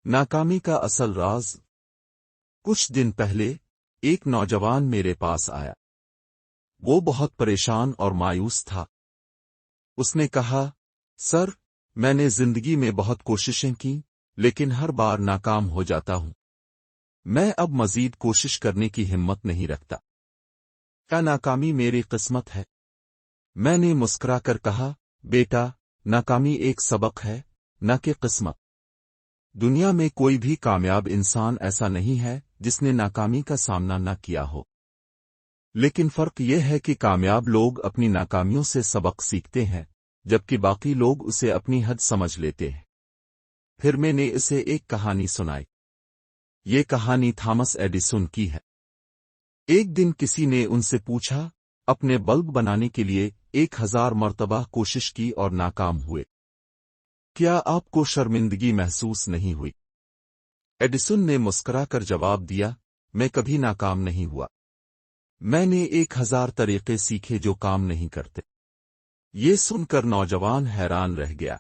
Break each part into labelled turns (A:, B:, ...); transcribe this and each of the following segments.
A: ناکامی کا اصل راز۔ کچھ دن پہلے ایک نوجوان میرے پاس آیا۔ وہ بہت پریشان اور مایوس تھا۔ اس نے کہا، سر، میں نے زندگی میں بہت کوششیں کی لیکن ہر بار ناکام ہو جاتا ہوں۔ میں اب مزید کوشش کرنے کی ہمت نہیں رکھتا۔ کیا ناکامی میری قسمت ہے؟ میں نے مسکرا کر کہا، بیٹا، ناکامی ایک سبق ہے، نہ کہ قسمت۔ دنیا میں کوئی بھی کامیاب انسان ایسا نہیں ہے جس نے ناکامی کا سامنا نہ کیا ہو۔ لیکن فرق یہ ہے کہ کامیاب لوگ اپنی ناکامیوں سے سبق سیکھتے ہیں، جبکہ باقی لوگ اسے اپنی حد سمجھ لیتے ہیں۔ پھر میں نے اسے ایک کہانی سنائی۔ یہ کہانی تھامس ایڈیسن کی ہے۔ ایک دن کسی نے ان سے پوچھا، اپنے بلب بنانے کے لیے 1000 مرتبہ کوشش کی اور ناکام ہوئے، کیا آپ کو شرمندگی محسوس نہیں ہوئی؟ ایڈیسن نے مسکرا کر جواب دیا، میں کبھی ناکام نہیں ہوا۔ میں نے 1000 طریقے سیکھے جو کام نہیں کرتے۔ یہ سن کر نوجوان حیران رہ گیا۔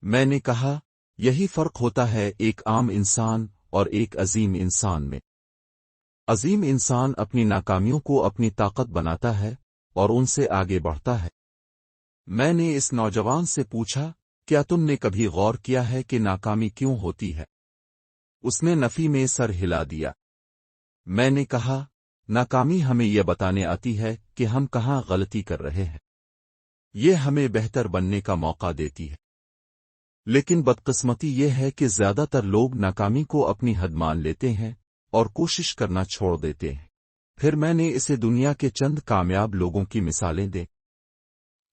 A: میں نے کہا، یہی فرق ہوتا ہے ایک عام انسان اور ایک عظیم انسان میں۔ عظیم انسان اپنی ناکامیوں کو اپنی طاقت بناتا ہے اور ان سے آگے بڑھتا ہے۔ میں نے اس نوجوان سے پوچھا، کیا تم نے کبھی غور کیا ہے کہ ناکامی کیوں ہوتی ہے؟ اس نے نفی میں سر ہلا دیا۔ میں نے کہا، ناکامی ہمیں یہ بتانے آتی ہے کہ ہم کہاں غلطی کر رہے ہیں۔ یہ ہمیں بہتر بننے کا موقع دیتی ہے۔ لیکن بدقسمتی یہ ہے کہ زیادہ تر لوگ ناکامی کو اپنی حد مان لیتے ہیں اور کوشش کرنا چھوڑ دیتے ہیں۔ پھر میں نے اسے دنیا کے چند کامیاب لوگوں کی مثالیں دیں۔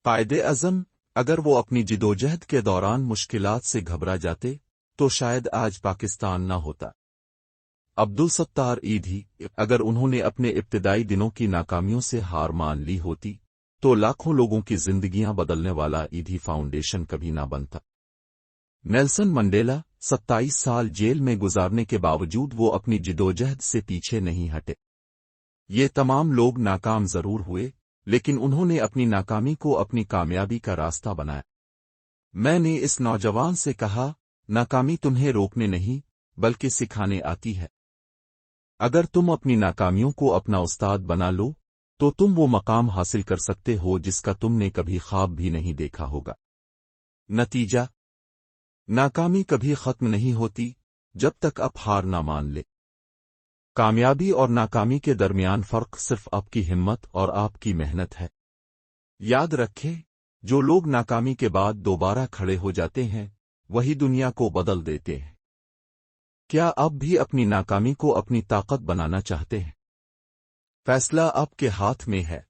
A: قائد اعظم، اگر وہ اپنی جدوجہد کے دوران مشکلات سے گھبرا جاتے تو شاید آج پاکستان نہ ہوتا۔ عبدالستار ایدھی، اگر انہوں نے اپنے ابتدائی دنوں کی ناکامیوں سے ہار مان لی ہوتی تو لاکھوں لوگوں کی زندگیاں بدلنے والا ایدھی فاؤنڈیشن کبھی نہ بنتا۔ نیلسن منڈیلا، 27 سال جیل میں گزارنے کے باوجود وہ اپنی جدوجہد سے پیچھے نہیں ہٹے۔ یہ تمام لوگ ناکام ضرور ہوئے لیکن انہوں نے اپنی ناکامی کو اپنی کامیابی کا راستہ بنایا۔ میں نے اس نوجوان سے کہا، ناکامی تمہیں روکنے نہیں بلکہ سکھانے آتی ہے۔ اگر تم اپنی ناکامیوں کو اپنا استاد بنا لو تو تم وہ مقام حاصل کر سکتے ہو جس کا تم نے کبھی خواب بھی نہیں دیکھا ہوگا۔ نتیجہ، ناکامی کبھی ختم نہیں ہوتی جب تک آپ ہار نہ مان لے۔ کامیابی اور ناکامی کے درمیان فرق صرف آپ کی ہمت اور آپ کی محنت ہے۔ یاد رکھیں، جو لوگ ناکامی کے بعد دوبارہ کھڑے ہو جاتے ہیں وہی دنیا کو بدل دیتے ہیں۔ کیا آپ بھی اپنی ناکامی کو اپنی طاقت بنانا چاہتے ہیں؟ فیصلہ آپ کے ہاتھ میں ہے۔